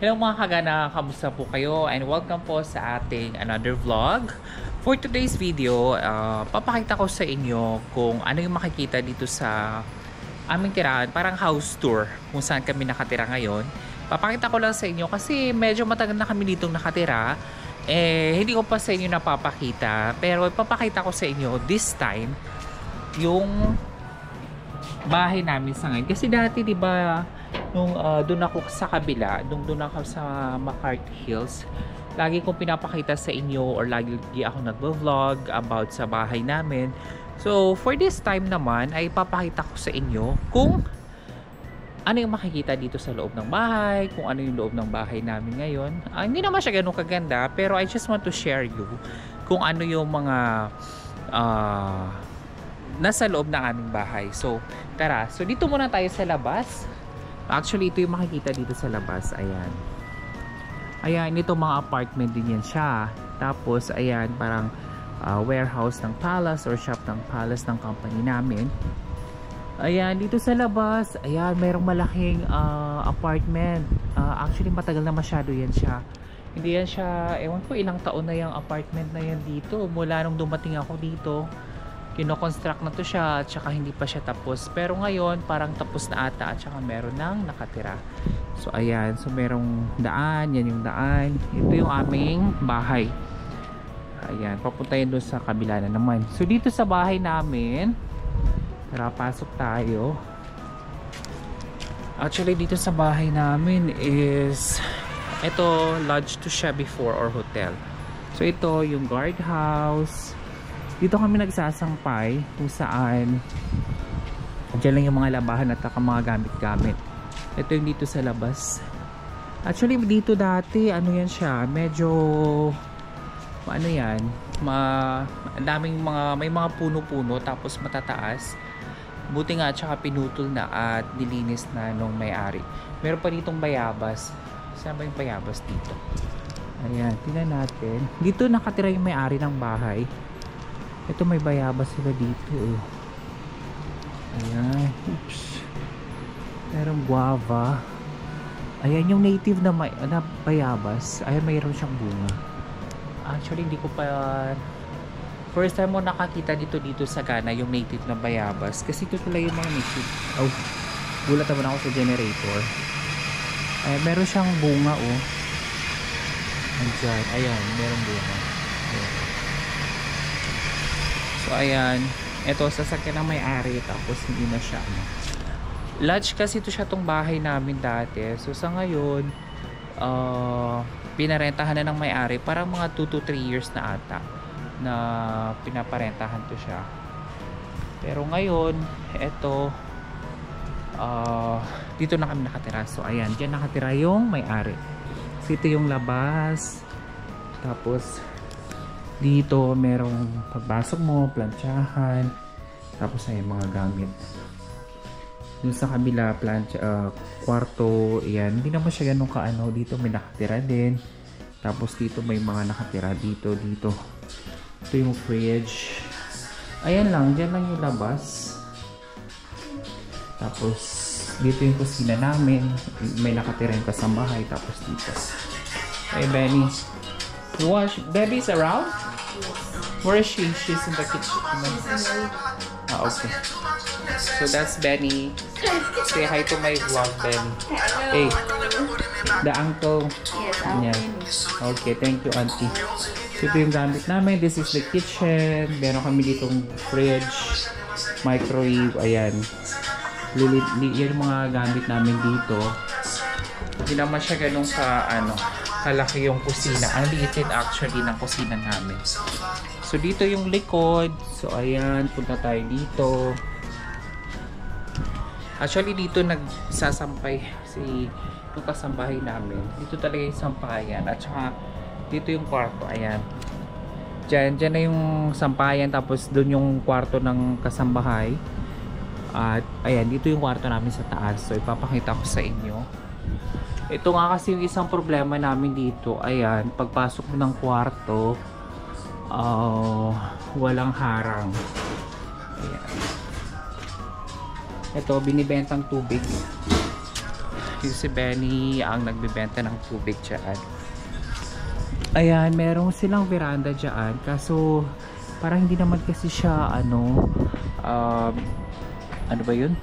Hello mga kagana, kamusta po kayo? And welcome po sa ating another vlog. For today's video, papakita ko sa inyo kung ano yung makikita dito sa aming tirahan. Parang house tour kung saan kami nakatira ngayon. Papakita ko lang sa inyo kasi medyo matagal na kami ditong nakatira. Hindi ko pa sa inyo napapakita. Pero papakita ko sa inyo this time yung bahay namin sa ngayon. Kasi dati diba nung doon ako sa kabila, doon ako sa McCarthy Hills, lagi kong pinapakita sa inyo or lagi ako nagvo-vlog about sa bahay namin. So for this time naman ay papakita ko sa inyo kung ano yung makikita dito sa loob ng bahay, kung ano yung loob ng bahay namin ngayon. Hindi naman siya ganun kaganda, pero I just want to share you kung ano yung mga nasa loob ng aming bahay. So tara, so dito muna tayo sa labas. Actually, ito yung makikita dito sa labas. Ayan. Ayan, ito mga apartment din yan siya. Tapos, ayan, parang warehouse ng Palace or shop ng Palace ng company namin. Ayan, dito sa labas, ayan, mayroong malaking apartment. Actually, matagal na masyado yan siya. Hindi yan siya, ewan ko ilang taon na yung apartment na yan dito. Mula nung dumating ako dito, kino-construct na to siya at saka hindi pa siya tapos, pero ngayon parang tapos na ata at saka meron nang nakatira. So ayan, so merong daan, yan yung daan, ito yung aming bahay. Ayan, papunta yun doon sa kabila na naman. So dito sa bahay namin, tara pasok tayo. Actually dito sa bahay namin is ito, lodge to siya before or hotel. So ito yung guardhouse. Dito kami nagsasampay kung saan dyan lang yung mga labahan at mga gamit-gamit. Ito yung dito sa labas. Actually dito dati ano yan siya, medyo ano yan, daming may mga puno-puno tapos matataas. Buti nga tsaka pinutol na at nilinis na nung may-ari. Meron pa ditong bayabas. Saan ba yung bayabas dito? Ayan, tingnan natin. Dito nakatira yung may-ari ng bahay. Ito may bayabas sila dito. Ayan. Oops. Merong guava. Ayan yung native na bayabas. Ayan, mayroon siyang bunga. Actually, hindi ko pa first time mo nakakita dito sa Ghana yung native na bayabas. Kasi ito pala yung mga native. Oh, gulat naman ako sa generator. Ayan, meron siyang bunga oh. Andyan. Ayan, merong bunga. Ayan. So ayan, ito sasakyan ng may-ari tapos hindi na siya lodge kasi ito siya tong bahay namin dati. So sa ngayon pinarentahan na ng may-ari, parang mga 2 to 3 years na ata na pinaparentahan to siya. Pero ngayon ito dito na kami nakatira. So ayan, dyan nakatira yung may-ari. So ito yung labas. Tapos dito merong pagpasok mo, plantsahan, tapos ay mga gamit. Dun sa kabila, kwarto, yan. Hindi naman siya ganun kaano. Dito may nakatira din. Tapos dito may mga nakatira dito. Ito yung fridge. Ayan lang, dyan lang yung labas. Tapos dito yung kusina namin. May nakatira yung kasambahay. Tapos dito. Hey Benny, you watch? Baby's around? Where is she? She's in the kitchen. Okay. So that's Benny. Say hi to my vlog, Benny. Hey, the uncle. Yeah. Okay, thank you, auntie. So ito yung gamit namin. This is the kitchen. Meron kami ditong fridge, microwave. Ayan. Yan yung mga gamit namin dito. Hindi naman siya ganun kalaki yung kusina. Ang liit actually ng kusina namin. So dito yung likod. So ayan, punta tayo dito. Actually dito nagsasampay yung kasambahay namin. Dito talaga yung sampayan. At saka dito yung kwarto. Ayan. Diyan na yung sampayan. Tapos doon yung kwarto ng kasambahay. At ayan, dito yung kwarto namin sa taas. So ipapakita ko sa inyo. Ito nga kasi yung isang problema namin dito. Ayan, pagpasok mo ng kwarto, walang harang. Ayan. Ito, binibentang tubig. Si Benny ang nagbebenta ng tubig dyan. Ayan, meron silang veranda dyan. Kaso, parang hindi naman kasi siya, ano ba yun?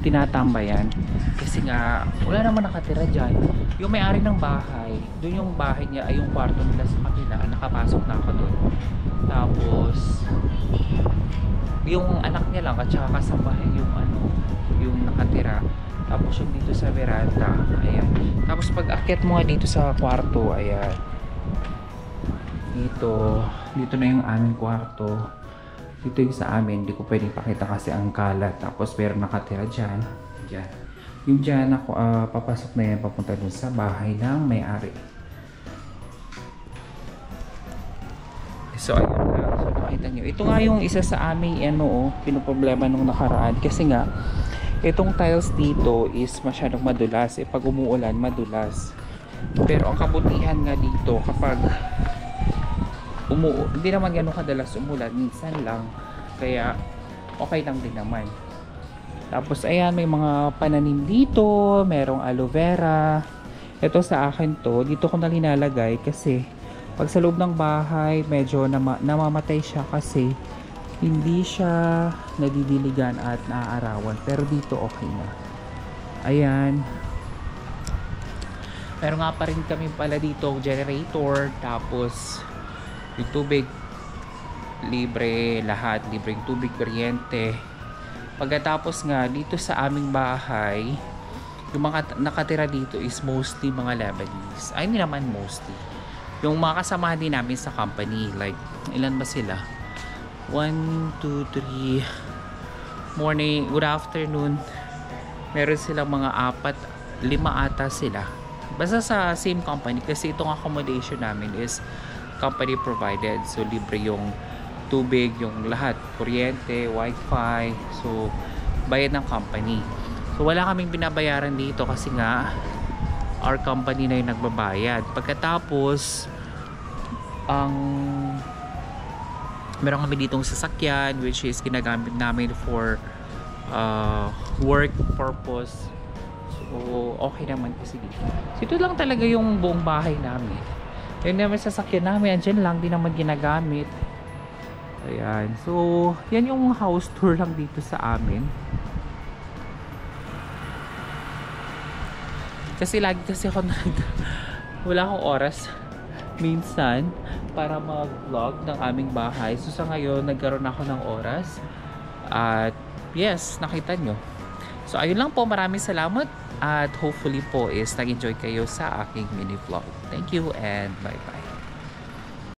Tinatambayan. Kasi nga, wala naman nakatira dyan. Yung may-ari ng bahay, doon yung bahay niya, ay yung kwarto nila sa kabila. Nakapasok na ako doon. Tapos, yung anak niya lang at saka kasambahay yung yung nakatira. Tapos yung dito sa veranda, ayan. Tapos pag akyat mo nga dito sa kwarto, ayan, dito na yung aming kwarto. Dito yung sa amin, hindi ko pwedeng pakita kasi ang kalat. Tapos meron nakatira dyan. Yung dyan ako, papasok na yan papunta dun sa bahay ng may-ari. So ayun na. So nakita nyo. Ito nga yung isa sa aming pinoproblema nung nakaraan. Kasi nga, itong tiles dito is masyadong madulas. Pag umuulan, madulas. Pero ang kabutihan nga dito, kapag hindi naman ganun kadalas umulan, minsan lang, kaya okay lang din naman. Tapos ayan, may mga pananim dito, merong aloe vera. Ito sa akin to, dito ko na linalagay kasi pag sa loob ng bahay medyo namamatay siya kasi hindi siya nadidiligan at naaarawan, pero dito okay na. Ayan, pero nga pa rin kami pala dito generator. Tapos yung tubig libre, lahat libreng tubig, kuryente. Pagkatapos nga dito sa aming bahay, yung mga nakatira dito is mostly mga Lebanese. Ay, hindi naman mostly, yung mga kasamahan din namin sa company. Like, ilan ba sila? 1, 2, 3 morning, good afternoon. Meron silang mga 4, 5 ata sila. Basta sa same company, kasi itong accommodation namin is company provided. So libre yung tubig, yung lahat, kuryente, wifi. So bayad ng company. So wala kaming binabayaran dito kasi nga our company na yung nagbabayad. Pagkatapos meron kami ditong sasakyan which is ginagamit namin for work purpose. So okay naman kasi dito. So ito lang talaga yung buong bahay namin. Yan naman sasakyan namin, andyan lang, di naman ginagamit. Ayan, so yan yung house tour lang dito sa amin. Kasi lagi kasi ako wala akong oras minsan para mag-vlog ng aming bahay. So sa ngayon, nagkaroon ako ng oras. At yes, nakita nyo. So ayun lang po, maraming salamat. At hopefully po is nag-enjoy kayo sa aking mini vlog. Thank you and bye bye.